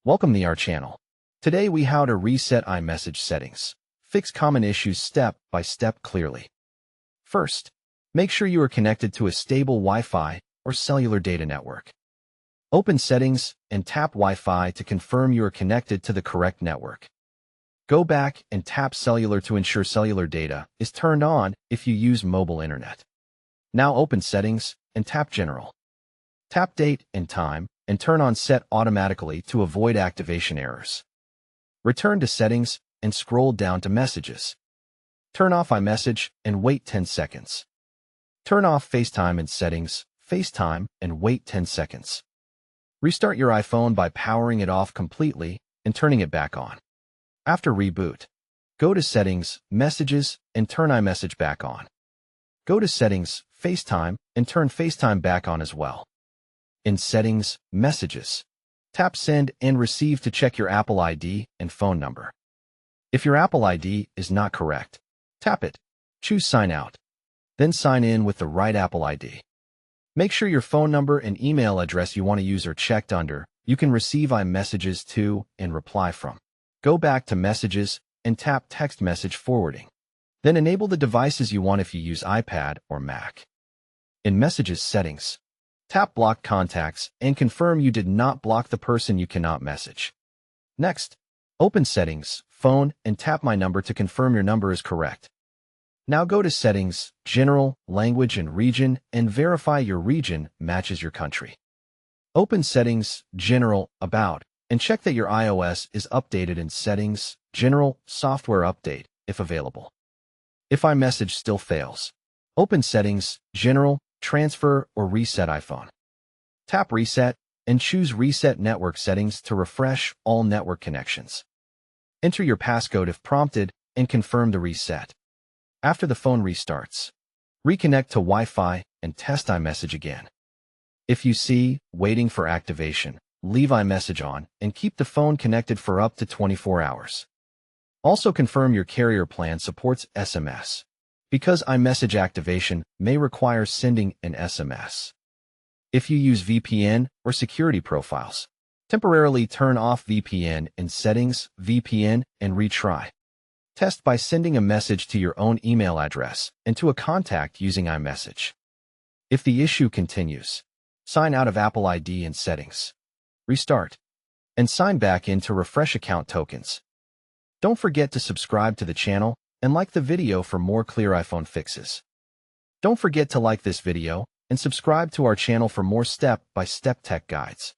Welcome to our channel. Today we how to reset iMessage settings. Fix common issues step by step clearly. First, make sure you are connected to a stable Wi-Fi or cellular data network. Open Settings and tap Wi-Fi to confirm you are connected to the correct network. Go back and tap Cellular to ensure cellular data is turned on if you use mobile internet. Now open Settings and tap General. Tap Date and Time and turn on Set Automatically to avoid activation errors. Return to Settings and scroll down to Messages. Turn off iMessage and wait 10 seconds. Turn off FaceTime in Settings, FaceTime, and wait 10 seconds. Restart your iPhone by powering it off completely and turning it back on. After reboot, go to Settings, Messages, and turn iMessage back on. Go to Settings, FaceTime, and turn FaceTime back on as well. In Settings, Messages, tap Send and Receive to check your Apple ID and phone number. If your Apple ID is not correct, tap it. Choose Sign Out. Then sign in with the right Apple ID. Make sure your phone number and email address you want to use are checked under. You can receive iMessages to and reply from. Go back to Messages and tap Text Message Forwarding. Then enable the devices you want if you use iPad or Mac. In Messages Settings, tap Block Contacts and confirm you did not block the person you cannot message. Next, open Settings, Phone, and tap My Number to confirm your number is correct. Now go to Settings, General, Language and Region, and verify your region matches your country. Open Settings, General, About, and check that your iOS is updated in Settings, General, Software Update, if available. If iMessage still fails, open Settings, General, Transfer, or Reset iPhone. Tap Reset and choose Reset Network Settings to refresh all network connections. Enter your passcode if prompted and confirm the reset. After the phone restarts, reconnect to Wi-Fi and test iMessage again. If you see waiting for activation, leave iMessage on and keep the phone connected for up to 24 hours. Also confirm your carrier plan supports SMS, because iMessage activation may require sending an SMS. If you use VPN or security profiles, temporarily turn off VPN in Settings, VPN, and retry. Test by sending a message to your own email address and to a contact using iMessage. If the issue continues, sign out of Apple ID in Settings. Restart, and sign back in to refresh account tokens. Don't forget to subscribe to the channel and like the video for more clear iPhone fixes. Don't forget to like this video and subscribe to our channel for more step-by-step tech guides.